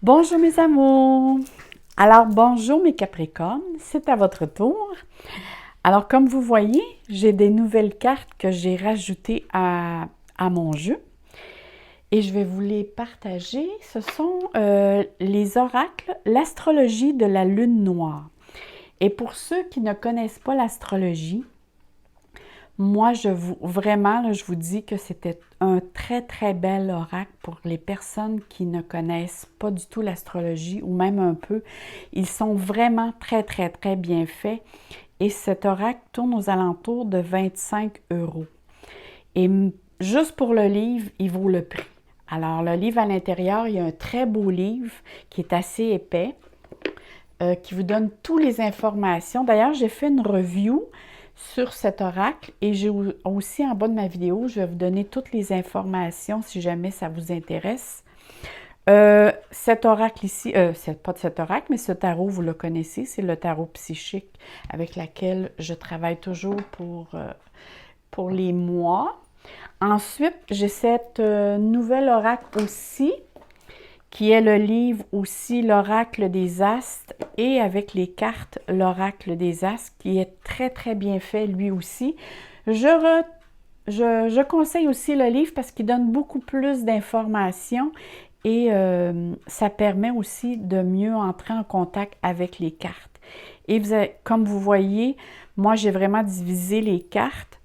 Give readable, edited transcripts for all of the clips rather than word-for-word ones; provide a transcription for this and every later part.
Bonjour mes amours! Alors bonjour mes Capricornes, c'est à votre tour. Alors comme vous voyez, j'ai des nouvelles cartes que j'ai rajoutées à mon jeu et je vais vous les partager. Ce sont les oracles, l'astrologie de la lune noire. Et pour ceux qui ne connaissent pas l'astrologie, moi, vraiment, je vous dis que c'était un très, très bel oracle pour les personnes qui ne connaissent pas du tout l'astrologie ou même un peu. Ils sont vraiment très, très, très bien faits et cet oracle tourne aux alentours de 25 euros. Et juste pour le livre, il vaut le prix. Alors, le livre à l'intérieur, il y a un très beau livre qui est assez épais, qui vous donne toutes les informations. D'ailleurs, j'ai fait une review sur cet oracle et j'ai aussi en bas de ma vidéo, je vais vous donner toutes les informations si jamais ça vous intéresse. Cet oracle ici, c'est pas de cet oracle, mais ce tarot, vous le connaissez, c'est le tarot psychique avec lequel je travaille toujours pour les mois. Ensuite, j'ai cette nouvelle oracle aussi, qui est le livre aussi l'oracle des astres et avec les cartes l'oracle des astres, qui est très très bien fait lui aussi. Je conseille aussi le livre parce qu'il donne beaucoup plus d'informations et ça permet aussi de mieux entrer en contact avec les cartes. Et comme vous voyez, moi j'ai vraiment divisé les cartes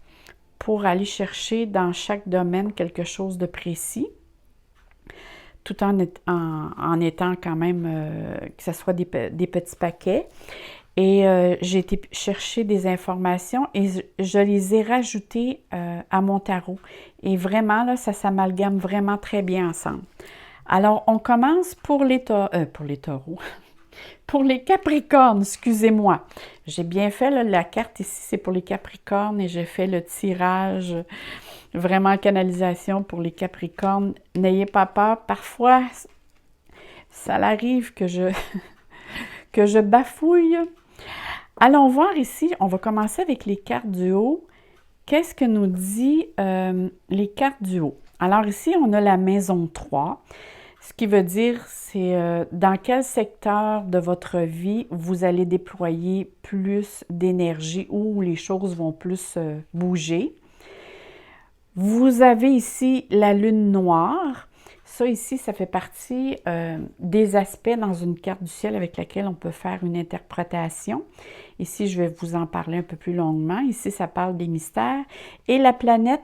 pour aller chercher dans chaque domaine quelque chose de précis, tout en étant quand même que ce soit des petits paquets. Et j'ai été chercher des informations et je les ai rajoutées à mon tarot. Et vraiment, là, ça s'amalgame vraiment très bien ensemble. Alors, on commence pour les taureaux. Pour les Capricornes, excusez-moi. J'ai bien fait là, la carte ici, c'est pour les Capricornes et j'ai fait le tirage vraiment en canalisation pour les Capricornes. N'ayez pas peur, parfois ça arrive que que je bafouille. Allons voir ici, on va commencer avec les cartes du haut. Qu'est-ce que nous dit les cartes du haut? Alors ici, on a la maison 3. Ce qui veut dire, c'est dans quel secteur de votre vie vous allez déployer plus d'énergie, où les choses vont plus bouger. Vous avez ici la lune noire. Ça ici, ça fait partie des aspects dans une carte du ciel avec laquelle on peut faire une interprétation. Ici, je vais vous en parler un peu plus longuement. Ici, ça parle des mystères. Et la planète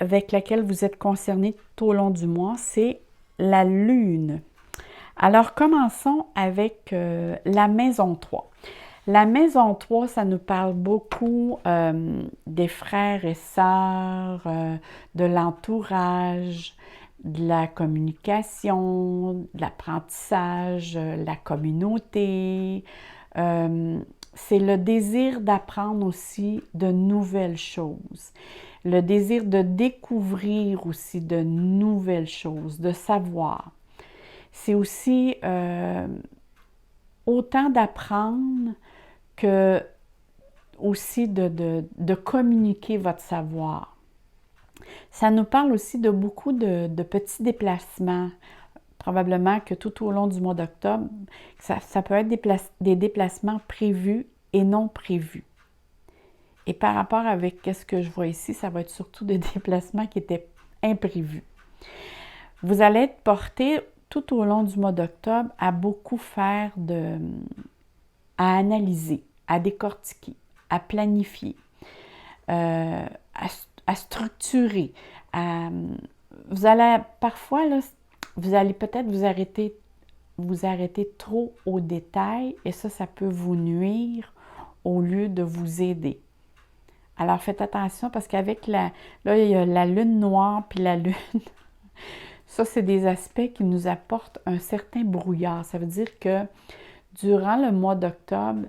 avec laquelle vous êtes concerné tout au long du mois, c'est la Lune. Alors, commençons avec la maison 3. La maison 3, ça nous parle beaucoup des frères et sœurs, de l'entourage, de la communication, de l'apprentissage, la communauté. C'est le désir d'apprendre aussi de nouvelles choses, le désir de découvrir aussi de nouvelles choses, de savoir. C'est aussi autant d'apprendre que aussi de communiquer votre savoir. Ça nous parle aussi de beaucoup de petits déplacements, probablement que tout au long du mois d'octobre, ça peut être des déplacements prévus et non prévus. Et par rapport avec ce que je vois ici, ça va être surtout des déplacements qui étaient imprévus. Vous allez être porté tout au long du mois d'octobre à beaucoup faire à analyser, à décortiquer, à planifier, à structurer. Vous allez parfois, là, vous allez peut-être vous arrêter trop au détail et ça peut vous nuire au lieu de vous aider. Alors faites attention parce qu'avec là, il y a la lune noire puis la lune. Ça, c'est des aspects qui nous apportent un certain brouillard. Ça veut dire que durant le mois d'octobre,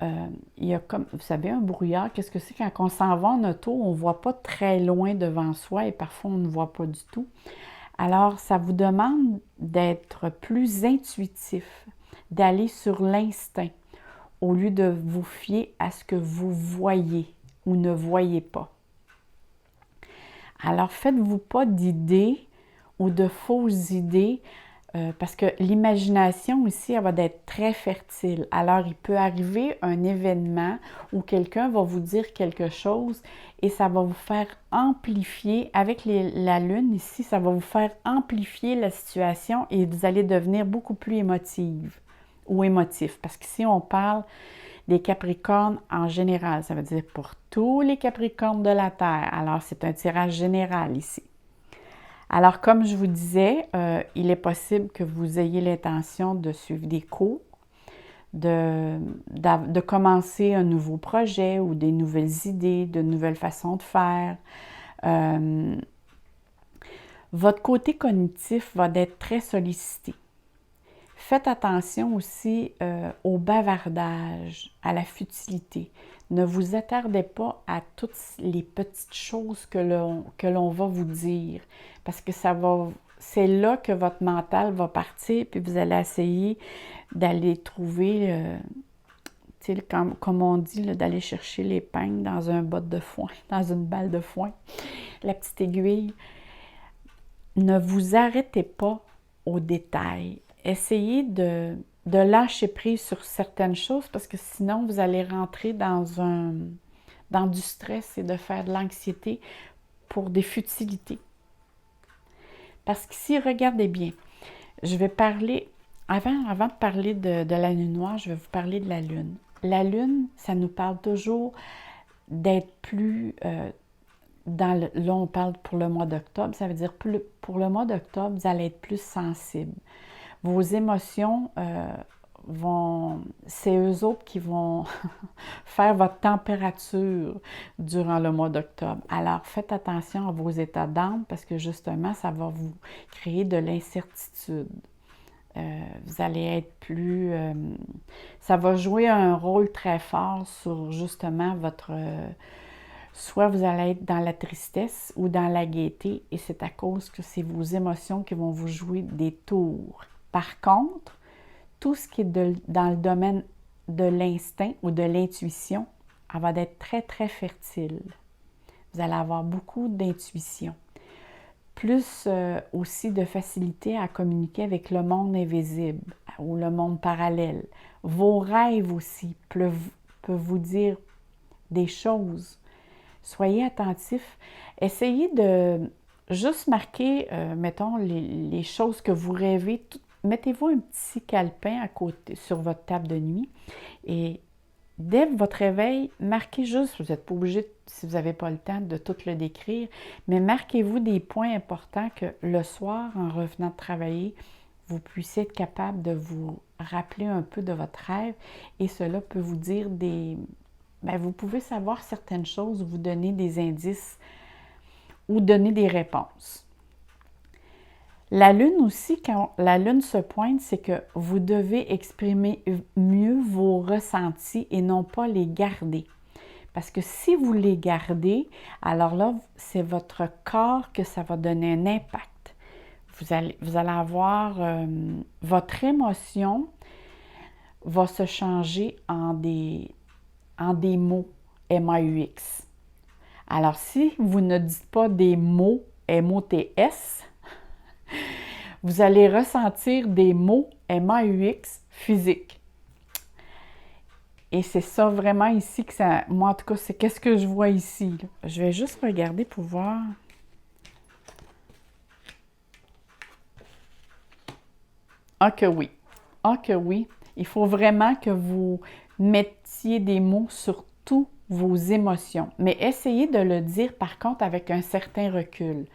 il y a comme, vous savez, un brouillard. Qu'est-ce que c'est? Quand on s'en va en auto, on ne voit pas très loin devant soi et parfois on ne voit pas du tout. Alors, ça vous demande d'être plus intuitif, d'aller sur l'instinct au lieu de vous fier à ce que vous voyez ou ne voyez pas. Alors, faites-vous pas d'idées ou de fausses idées, parce que l'imagination ici, elle va être très fertile. Alors, il peut arriver un événement où quelqu'un va vous dire quelque chose et ça va vous faire amplifier, avec la lune ici, ça va vous faire amplifier la situation et vous allez devenir beaucoup plus émotive ou émotif. Parce qu'ici, on parle des Capricornes en général. Ça veut dire pour tous les Capricornes de la Terre. Alors, c'est un tirage général ici. Alors, comme je vous disais, il est possible que vous ayez l'intention de suivre des cours, de commencer un nouveau projet ou des nouvelles idées, de nouvelles façons de faire. Votre côté cognitif va être très sollicité. Faites attention aussi au bavardage, à la futilité. Ne vous attardez pas à toutes les petites choses que l'on va vous dire, parce que c'est là que votre mental va partir, puis vous allez essayer d'aller trouver, comme on dit, d'aller chercher l'épingle dans un botte de foin, dans une balle de foin, la petite aiguille. Ne vous arrêtez pas aux détails. Essayez de lâcher prise sur certaines choses parce que sinon, vous allez rentrer dans du stress et de faire de l'anxiété pour des futilités. Parce qu'ici, regardez bien, je vais parler, avant de parler de la lune noire, je vais vous parler de la lune. La lune, ça nous parle toujours d'être plus... là, on parle pour le mois d'octobre, ça veut dire pour le mois d'octobre, vous allez être plus sensible. Vos émotions c'est eux autres qui vont faire votre température durant le mois d'octobre. Alors, faites attention à vos états d'âme parce que justement, ça va vous créer de l'incertitude. Vous allez être plus... ça va jouer un rôle très fort sur justement votre... soit vous allez être dans la tristesse ou dans la gaieté et c'est à cause que c'est vos émotions qui vont vous jouer des tours. Par contre, tout ce qui est dans le domaine de l'instinct ou de l'intuition, elle va être très, très fertile. Vous allez avoir beaucoup d'intuition. Plus aussi de facilité à communiquer avec le monde invisible ou le monde parallèle. Vos rêves aussi peuvent vous dire des choses. Soyez attentifs. Essayez de juste marquer, mettons, les choses que vous rêvez. Mettez-vous un petit calepin à côté sur votre table de nuit et dès votre réveil, marquez juste, vous n'êtes pas obligé, si vous n'avez pas le temps de tout le décrire, mais marquez-vous des points importants que le soir, en revenant de travailler, vous puissiez être capable de vous rappeler un peu de votre rêve et cela peut vous dire vous pouvez savoir certaines choses, vous donner des indices ou donner des réponses. La lune aussi, quand la lune se pointe, c'est que vous devez exprimer mieux vos ressentis et non pas les garder. Parce que si vous les gardez, alors là, c'est votre corps que ça va donner un impact. Vous allez avoir, votre émotion va se changer en des mots M-A-U-X. Alors, si vous ne dites pas des mots M-O-T-S, vous allez ressentir des mots M-A-U-X physiques. Et c'est ça vraiment ici que ça... Moi, en tout cas, c'est qu'est-ce que je vois ici. Là. Je vais juste regarder pour voir. Ah que oui. Ah que oui. Il faut vraiment que vous mettiez des mots sur tous vos émotions. Mais essayez de le dire, par contre, avec un certain recul.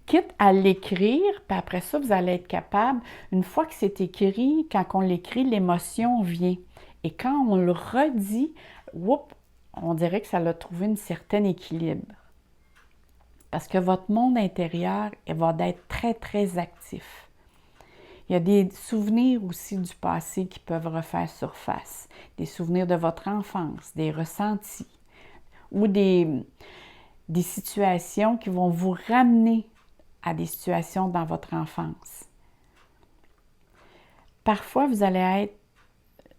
Quitte à l'écrire, puis après ça, vous allez être capable, une fois que c'est écrit, quand on l'écrit, l'émotion vient. Et quand on le redit, on dirait que ça a trouvé un certain équilibre. Parce que votre monde intérieur va être très, très actif. Il y a des souvenirs aussi du passé qui peuvent refaire surface, des souvenirs de votre enfance, des ressentis ou des situations qui vont vous ramener à des situations dans votre enfance. Parfois, vous allez être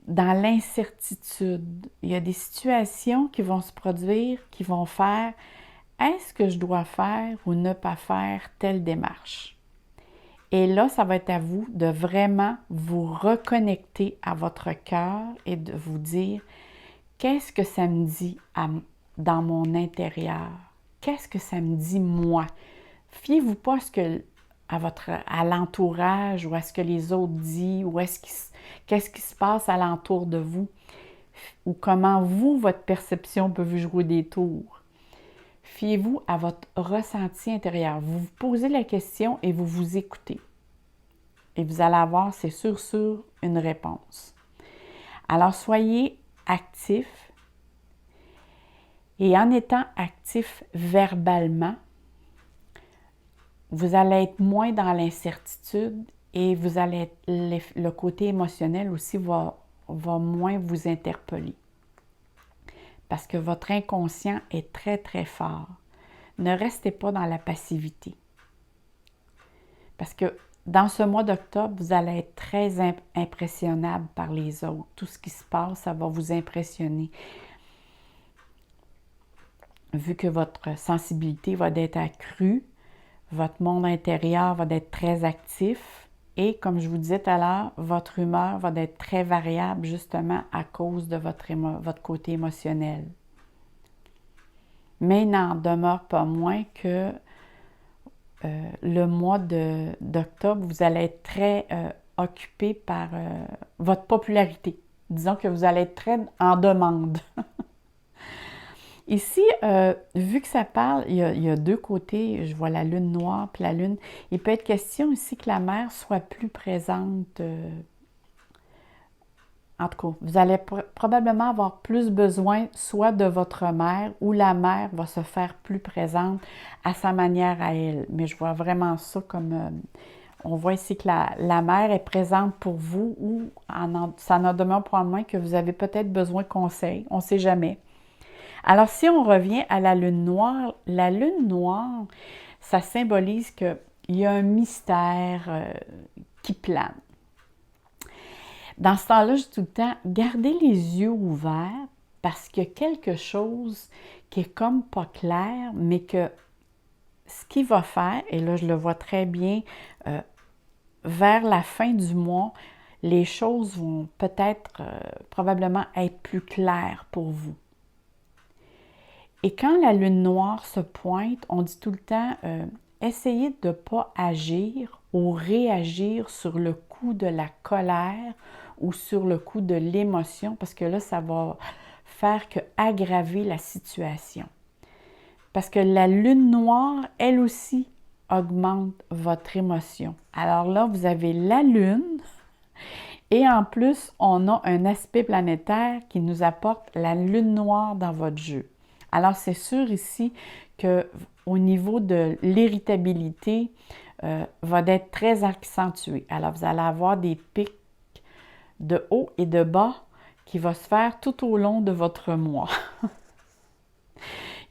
dans l'incertitude. Il y a des situations qui vont se produire, qui vont faire « Est-ce que je dois faire ou ne pas faire telle démarche? » Et là, ça va être à vous de vraiment vous reconnecter à votre cœur et de vous dire, qu'est-ce que ça me dit dans mon intérieur? Qu'est-ce que ça me dit moi? Fiez-vous pas à l'entourage ou à ce que les autres disent ou qu'est-ce qui se passe alentour de vous ou comment votre perception peut vous jouer des tours. Fiez-vous à votre ressenti intérieur. Vous vous posez la question et vous vous écoutez. Et vous allez avoir, c'est sûr, une réponse. Alors, soyez actifs et en étant actif verbalement, vous allez être moins dans l'incertitude et vous allez être, le côté émotionnel aussi va moins vous interpeller. Parce que votre inconscient est très, très fort. Ne restez pas dans la passivité. Parce que dans ce mois d'octobre, vous allez être très impressionnable par les autres. Tout ce qui se passe, ça va vous impressionner. Vu que votre sensibilité va être accrue, votre monde intérieur va être très actif et, comme je vous disais tout à l'heure, votre humeur va être très variable justement à cause de votre côté émotionnel. Mais il n'en demeure pas moins que le mois d'octobre, vous allez être très occupé par votre popularité. Disons que vous allez être très en demande. Ici, vu que ça parle, il y a deux côtés, je vois la lune noire puis la lune. Il peut être question ici que la mère soit plus présente. En tout cas, vous allez probablement avoir plus besoin soit de votre mère ou la mère va se faire plus présente à sa manière à elle. Mais je vois vraiment ça comme... on voit ici que la mère est présente pour vous ou ça en demeure probablement que vous avez peut-être besoin de conseils. On ne sait jamais. Alors, si on revient à la lune noire, ça symbolise qu'il y a un mystère qui plane. Dans ce temps-là, je dis tout le temps, gardez les yeux ouverts parce qu'il y a quelque chose qui est comme pas clair, mais que ce qu'il va faire, et là je le vois très bien, vers la fin du mois, les choses vont peut-être probablement être plus claires pour vous. Et quand la lune noire se pointe, on dit tout le temps, essayez de ne pas agir ou réagir sur le coup de la colère ou sur le coup de l'émotion, parce que là, ça va faire qu'aggraver la situation. Parce que la lune noire, elle aussi, augmente votre émotion. Alors là, vous avez la lune et en plus, on a un aspect planétaire qui nous apporte la lune noire dans votre jeu. Alors, c'est sûr ici qu'au niveau de l'irritabilité, va être très accentué. Alors, vous allez avoir des pics de haut et de bas qui vont se faire tout au long de votre mois.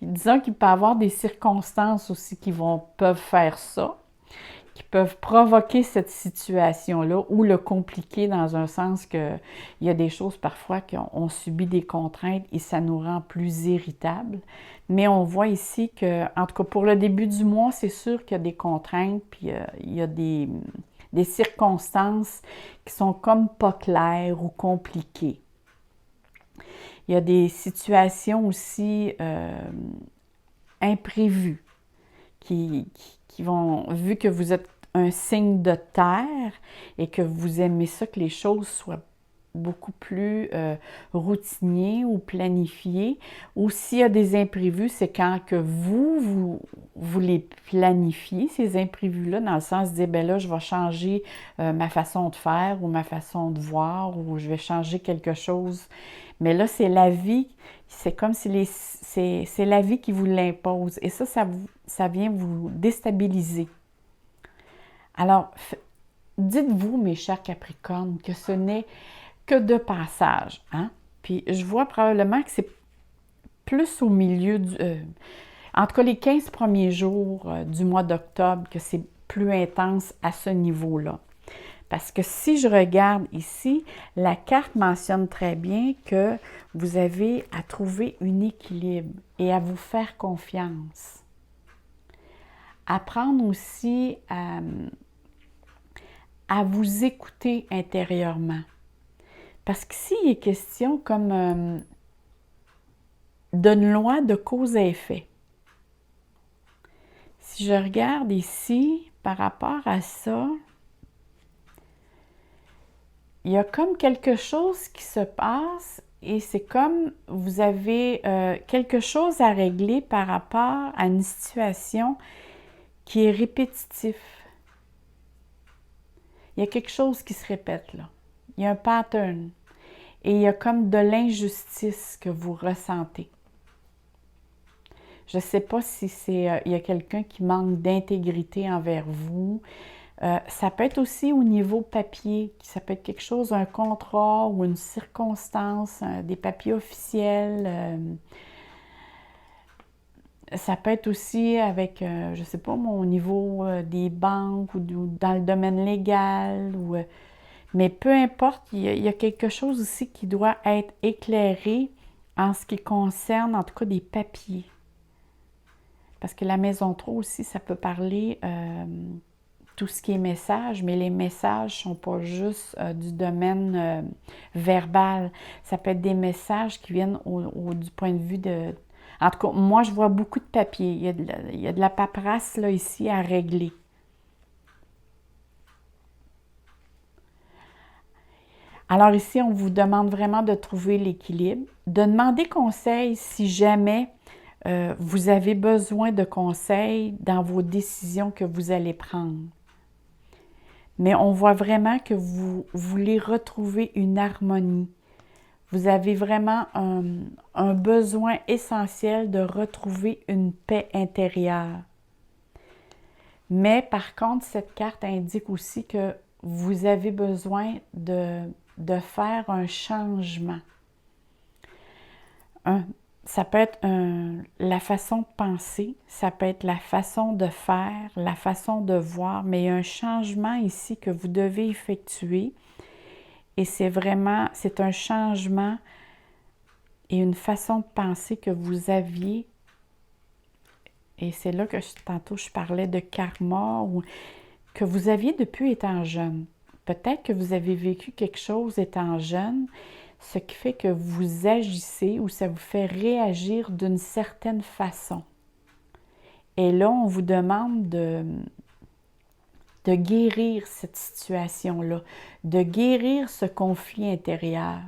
Disons qu'il peut y avoir des circonstances aussi qui peuvent faire ça, qui peuvent provoquer cette situation-là ou le compliquer dans un sens qu'il y a des choses parfois qu'on subit des contraintes et ça nous rend plus irritables. Mais on voit ici que, en tout cas pour le début du mois, c'est sûr qu'il y a des contraintes, puis il y a des circonstances qui sont comme pas claires ou compliquées. Il y a des situations aussi imprévues qui vont, vu que vous êtes un signe de terre et que vous aimez ça, que les choses soient beaucoup plus routiniers ou planifiées, ou s'il y a des imprévus, c'est quand que vous les planifiez, ces imprévus-là, dans le sens de dire, ben là, je vais changer ma façon de faire ou ma façon de voir, ou je vais changer quelque chose. Mais là, c'est la vie, c'est comme si c'est la vie qui vous l'impose. Et ça vient vous déstabiliser. Alors, dites-vous, mes chers Capricornes, que ce n'est que de passage. Hein? Puis, je vois probablement que c'est plus au milieu en tout cas, les 15 premiers jours du mois d'octobre, que c'est plus intense à ce niveau-là. Parce que si je regarde ici, la carte mentionne très bien que vous avez à trouver un équilibre et à vous faire confiance. Apprendre aussi à vous écouter intérieurement. Parce qu'ici, il est question comme d'une loi de cause à effet. Si je regarde ici, par rapport à ça, il y a comme quelque chose qui se passe et c'est comme vous avez quelque chose à régler par rapport à une situation qui est répétitive. Il y a quelque chose qui se répète là. Il y a un pattern. Et il y a comme de l'injustice que vous ressentez. Je ne sais pas si il y a quelqu'un qui manque d'intégrité envers vous. Ça peut être aussi au niveau papier, ça peut être quelque chose, un contrat ou une circonstance, des papiers officiels. Ça peut être aussi avec, je ne sais pas, au niveau des banques ou dans le domaine légal. Mais peu importe, il y a quelque chose aussi qui doit être éclairé en ce qui concerne, en tout cas, des papiers. Parce que la maison 3 aussi, ça peut parler tout ce qui est message, mais les messages ne sont pas juste du domaine verbal. Ça peut être des messages qui viennent du point de vue de... En tout cas, moi, je vois beaucoup de papier. Il y a de la paperasse là, ici à régler. Alors ici, on vous demande vraiment de trouver l'équilibre, de demander conseil si jamais vous avez besoin de conseils dans vos décisions que vous allez prendre. Mais on voit vraiment que vous voulez retrouver une harmonie. Vous avez vraiment un besoin essentiel de retrouver une paix intérieure. Mais par contre, cette carte indique aussi que vous avez besoin de faire un changement. Ça peut être la façon de penser, ça peut être la façon de faire, la façon de voir, mais il y a un changement ici que vous devez effectuer et c'est un changement et une façon de penser que vous aviez. Et c'est là que tantôt je parlais de karma ou que vous aviez depuis étant jeune. Peut-être que vous avez vécu quelque chose étant jeune, ce qui fait que vous agissez ou ça vous fait réagir d'une certaine façon. Et là, on vous demande de guérir cette situation-là, de guérir ce conflit intérieur,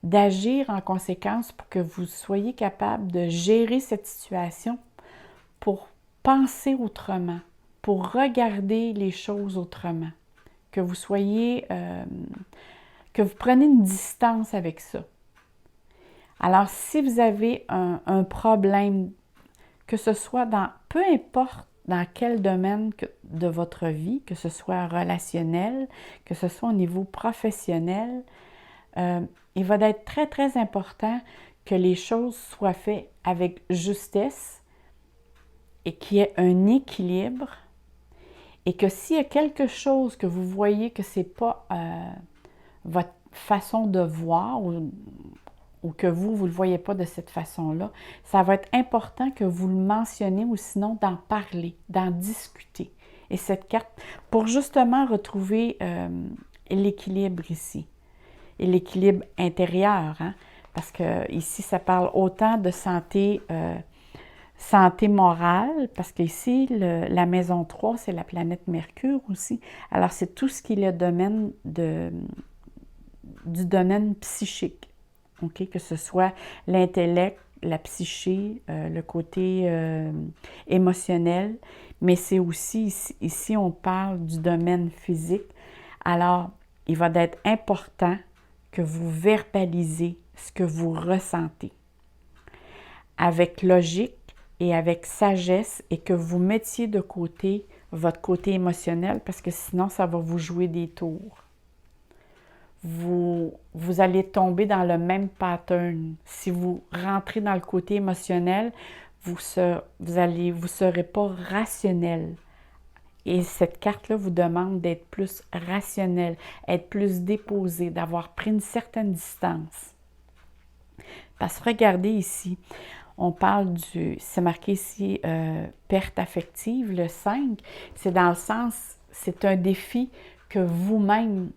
d'agir en conséquence pour que vous soyez capable de gérer cette situation pour penser autrement, pour regarder les choses autrement, que vous soyez... que vous prenez une distance avec ça. Alors, si vous avez un problème, que ce soit peu importe dans quel domaine de votre vie, que ce soit relationnel, que ce soit au niveau professionnel, il va être très, très important que les choses soient faites avec justesse et qu'il y ait un équilibre et que s'il y a quelque chose que vous voyez que ce n'est pas votre façon de voir ou que vous ne le voyez pas de cette façon-là, ça va être important que vous le mentionniez ou sinon d'en parler, d'en discuter. Et cette carte, pour justement retrouver l'équilibre ici, et l'équilibre intérieur, hein, parce que ici, ça parle autant de santé morale, parce qu'ici, la maison 3, c'est la planète Mercure aussi. Alors, c'est tout ce qui est le domaine du domaine psychique, okay? Que ce soit l'intellect, la psyché, le côté émotionnel, mais c'est aussi, ici, on parle du domaine physique. Alors, il va être important que vous verbalisez ce que vous ressentez avec logique et avec sagesse et que vous mettiez de côté votre côté émotionnel parce que sinon, ça va vous jouer des tours. Vous allez tomber dans le même pattern. Si vous rentrez dans le côté émotionnel, vous ne serez pas rationnel. Et cette carte-là vous demande d'être plus rationnel, être plus déposé, d'avoir pris une certaine distance. Parce que regardez ici, on parle c'est marqué ici, perte affective, le 5, c'est dans le sens, c'est un défi que vous-même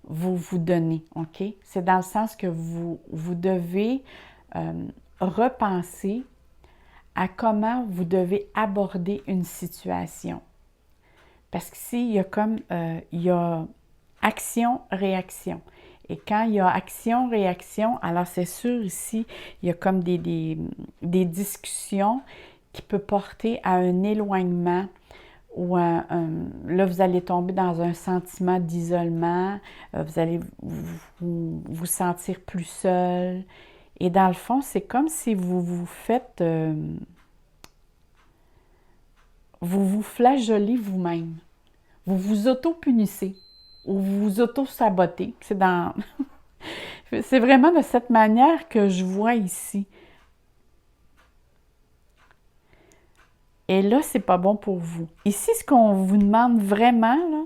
vous vous donnez, OK? C'est dans le sens que vous devez repenser à comment vous devez aborder une situation. Parce qu'ici, il y a comme, il y a action-réaction. Et quand il y a action-réaction, alors c'est sûr ici, il y a comme des discussions qui peuvent porter à un éloignement ou là, vous allez tomber dans un sentiment d'isolement, vous allez vous sentir plus seul. Et dans le fond, c'est comme si vous vous faites, vous vous flageolez vous-même. Vous vous auto-punissez ou vous vous auto-sabotez. C'est dans... c'est vraiment de cette manière que je vois ici. Et là, c'est pas bon pour vous. Ici, ce qu'on vous demande vraiment, là,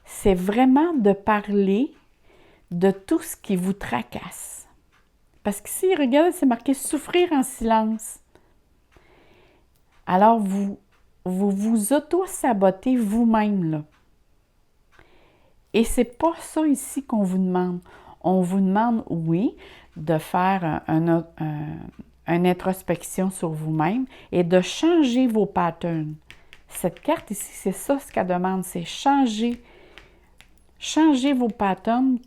c'est vraiment de parler de tout ce qui vous tracasse. Parce qu'ici, regardez, c'est marqué « souffrir en silence ». Alors, vous vous auto-sabotez vous-même, là. Et c'est pas ça ici qu'on vous demande. On vous demande, oui, de faire une introspection sur vous-même et de changer vos patterns. Cette carte ici, c'est ça ce qu'elle demande, c'est changer vos patterns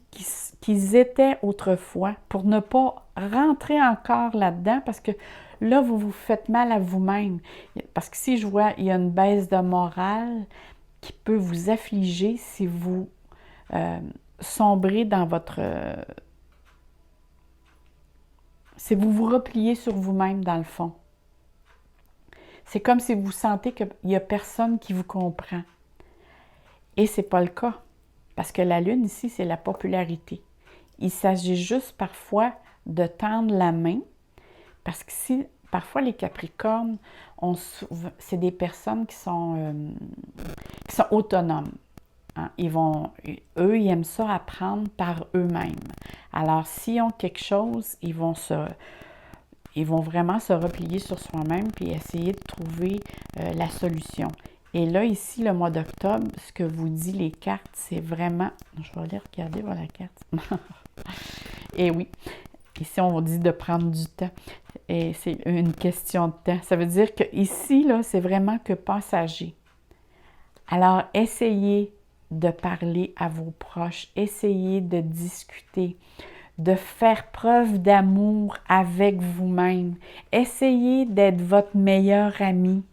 qu'ils étaient autrefois pour ne pas rentrer encore là-dedans parce que là, vous vous faites mal à vous-même. Parce que si je vois, il y a une baisse de morale qui peut vous affliger si vous sombrez dans votre... si vous vous repliez sur vous-même dans le fond. C'est comme si vous sentez qu'il n'y a personne qui vous comprend. Et ce n'est pas le cas. Parce que la lune ici, c'est la popularité. Il s'agit juste parfois de tendre la main. Parce que si, parfois les Capricornes, c'est des personnes qui sont autonomes. Hein? Eux, ils aiment ça apprendre par eux-mêmes. Alors, s'ils ont quelque chose, ils vont vraiment se replier sur soi-même puis essayer de trouver la solution. Et là, ici, le mois d'octobre, ce que vous dit les cartes, c'est vraiment... Je vais aller regarder voir la carte. Et oui, ici, on vous dit de prendre du temps. Et c'est une question de temps. Ça veut dire que ici, là, c'est vraiment que passager. Alors, essayez de parler à vos proches, essayez de discuter, de faire preuve d'amour avec vous-même. Essayez d'être votre meilleur ami.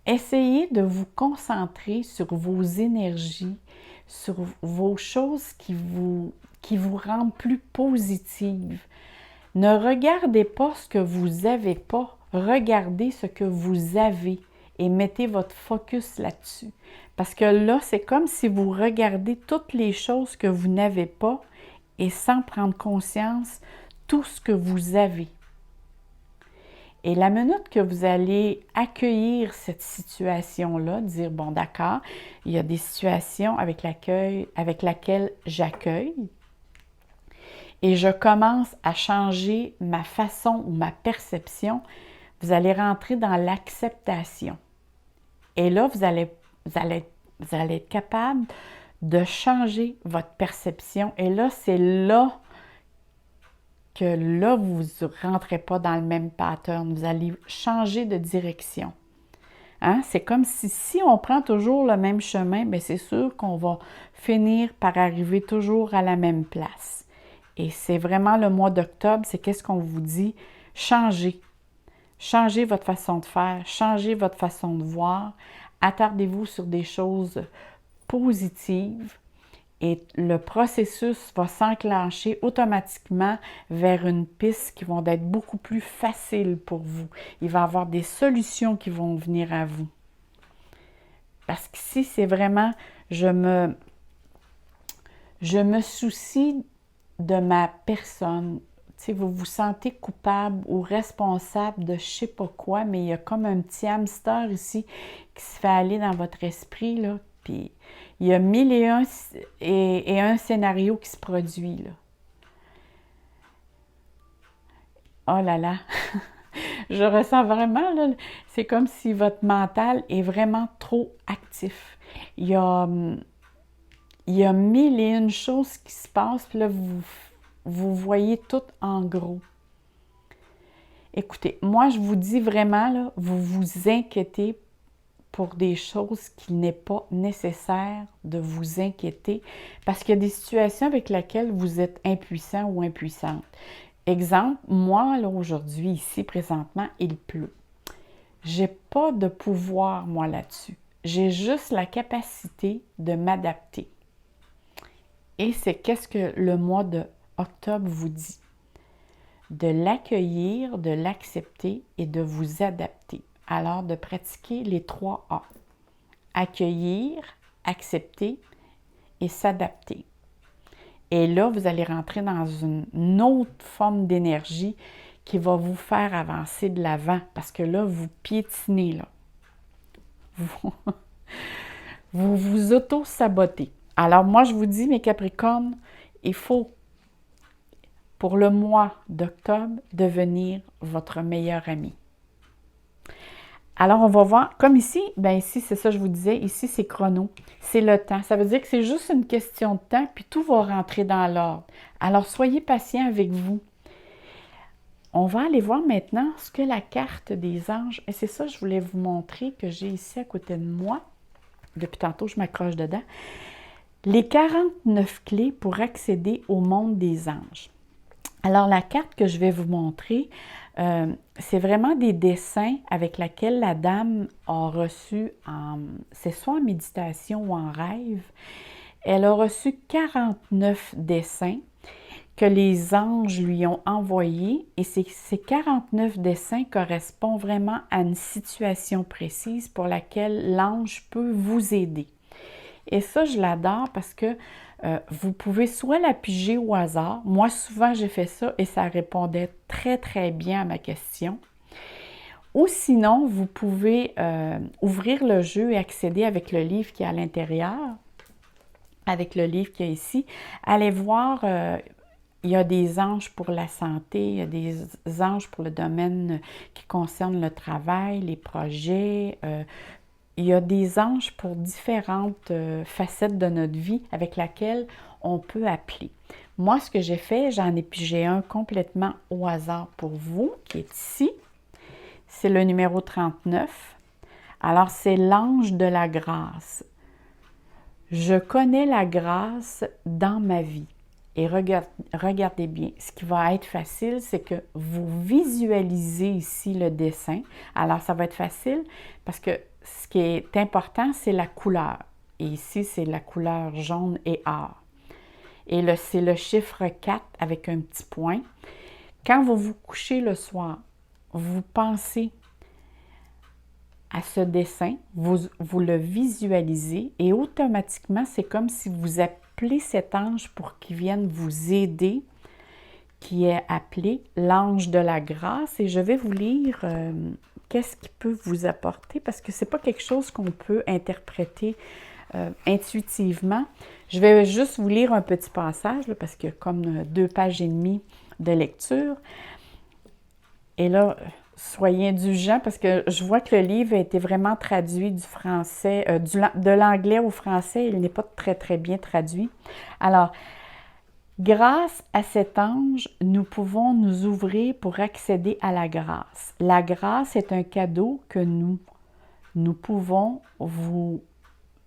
Essayez de vous concentrer sur vos énergies, sur vos choses qui vous rendent plus positives. Ne regardez pas ce que vous n'avez pas, regardez ce que vous avez et mettez votre focus là-dessus. Parce que là, c'est comme si vous regardez toutes les choses que vous n'avez pas et sans prendre conscience tout ce que vous avez. Et la minute que vous allez accueillir cette situation-là, dire, bon, d'accord, il y a des situations avec laquelle j'accueille et je commence à changer ma façon ou ma perception, vous allez rentrer dans l'acceptation. Et là, vous allez être capable de changer votre perception. Et là, c'est là que là, vous ne rentrez pas dans le même pattern. Vous allez changer de direction. Hein? C'est comme si on prend toujours le même chemin, bien, c'est sûr qu'on va finir par arriver toujours à la même place. Et c'est vraiment le mois d'octobre, c'est qu'est-ce qu'on vous dit? Changez. Changez votre façon de faire, changez votre façon de voir. Attardez-vous sur des choses positives. Et le processus va s'enclencher automatiquement vers une piste qui va être beaucoup plus facile pour vous. Il va y avoir des solutions qui vont venir à vous. Parce qu'ici, c'est vraiment, je me soucie de ma personne. Tu sais, vous vous sentez coupable ou responsable de je sais pas quoi, mais il y a comme un petit hamster ici qui se fait aller dans votre esprit, là. Puis il y a 1001 et un scénario qui se produit, là. Oh là là! Je ressens vraiment, là, c'est comme si votre mental est vraiment trop actif. Il y a, il y a mille et une choses qui se passent, puis là, vous voyez tout en gros. Écoutez, moi, je vous dis vraiment, là, vous vous inquiétez pour des choses qu'il n'est pas nécessaire de vous inquiéter parce qu'il y a des situations avec lesquelles vous êtes impuissant ou impuissante. Exemple, moi, là, aujourd'hui, ici, présentement, il pleut. J'ai pas de pouvoir, moi, là-dessus. J'ai juste la capacité de m'adapter. Et c'est qu'est-ce que le mois de octobre vous dit? De l'accueillir, de l'accepter et de vous adapter. Alors, de pratiquer les 3 A. Accueillir, accepter et s'adapter. Et là, vous allez rentrer dans une autre forme d'énergie qui va vous faire avancer de l'avant parce que là, vous piétinez, là. Vous vous auto-sabotez. Alors, moi, je vous dis, mes Capricornes, il faut, pour le mois d'octobre, devenir votre meilleur ami. Alors, on va voir, comme ici, bien ici, c'est ça que je vous disais, ici, c'est chrono, c'est le temps. Ça veut dire que c'est juste une question de temps, puis tout va rentrer dans l'ordre. Alors, soyez patient avec vous. On va aller voir maintenant ce que la carte des anges, et c'est ça que je voulais vous montrer, que j'ai ici à côté de moi. Depuis tantôt, je m'accroche dedans. Les 49 clés pour accéder au monde des anges. Alors, la carte que je vais vous montrer, c'est vraiment des dessins avec lesquels la dame a reçu, c'est soit en méditation ou en rêve, elle a reçu 49 dessins que les anges lui ont envoyés et ces 49 dessins correspondent vraiment à une situation précise pour laquelle l'ange peut vous aider. Et ça, je l'adore parce que vous pouvez soit la piger au hasard. Moi, souvent, j'ai fait ça et ça répondait très, très bien à ma question. Ou sinon, vous pouvez ouvrir le jeu et accéder avec le livre qui est à l'intérieur, avec le livre qui est ici. Allez voir, il y a des anges pour la santé, il y a des anges pour le domaine qui concerne le travail, les projets. Il y a des anges pour différentes facettes de notre vie avec laquelle on peut appeler. Moi, ce que j'ai fait, j'en ai pigé un complètement au hasard pour vous, qui est ici. C'est le numéro 39. Alors, c'est l'ange de la grâce. Je connais la grâce dans ma vie. Et regardez bien, ce qui va être facile, c'est que vous visualisez ici le dessin. Alors, ça va être facile parce que ce qui est important, c'est la couleur. Et ici, c'est la couleur jaune et or. Et c'est le chiffre 4 avec un petit point. Quand vous vous couchez le soir, vous pensez à ce dessin, vous le visualisez et automatiquement, c'est comme si vous appelez cet ange pour qu'il vienne vous aider, qui est appelé l'ange de la grâce. Et je vais vous lire qu'est-ce qu'il peut vous apporter parce que ce n'est pas quelque chose qu'on peut interpréter intuitivement. Je vais juste vous lire un petit passage là, parce qu'il y a comme 2 pages et demie de lecture. Et là, soyez indulgents parce que je vois que le livre a été vraiment traduit du français, de l'anglais au français. Il n'est pas très, très bien traduit. Alors, grâce à cet ange, nous pouvons nous ouvrir pour accéder à la grâce. La grâce est un cadeau que nous pouvons vous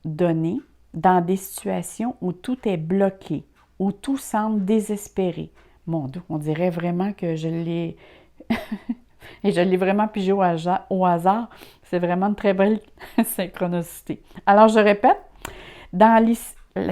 donner dans des situations où tout est bloqué, où tout semble désespéré. Mon Dieu, on dirait vraiment que je l'ai... Et je l'ai vraiment pigé au hasard. C'est vraiment une très belle synchronicité. Alors, je répète,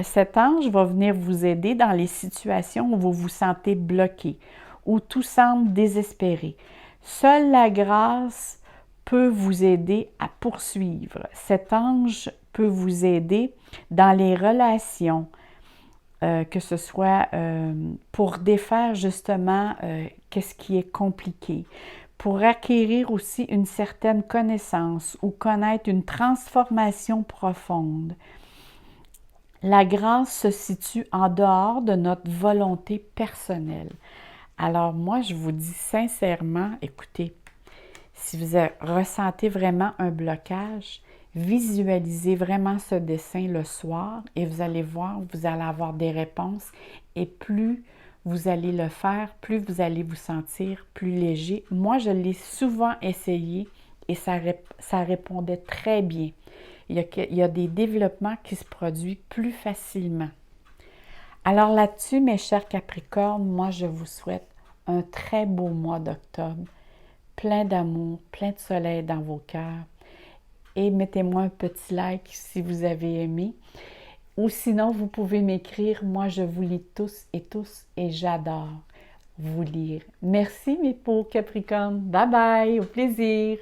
cet ange va venir vous aider dans les situations où vous vous sentez bloqué, où tout semble désespéré. Seule la grâce peut vous aider à poursuivre. Cet ange peut vous aider dans les relations, que ce soit pour défaire justement qu'est-ce qui est compliqué, pour acquérir aussi une certaine connaissance ou connaître une transformation profonde. La grâce se situe en dehors de notre volonté personnelle. Alors moi, je vous dis sincèrement, écoutez, Si vous ressentez vraiment un blocage, visualisez vraiment ce dessin le soir et vous allez voir, vous allez avoir des réponses et plus vous allez le faire, plus vous allez vous sentir plus léger. Moi, je l'ai souvent essayé et ça répondait très bien. Il y a des développements qui se produisent plus facilement. Alors là-dessus, mes chers Capricornes, moi, je vous souhaite un très beau mois d'octobre, plein d'amour, plein de soleil dans vos cœurs. Et mettez-moi un petit like si vous avez aimé. Ou sinon, vous pouvez m'écrire. Moi, je vous lis tous et j'adore vous lire. Merci mes beaux Capricornes. Bye bye, au plaisir.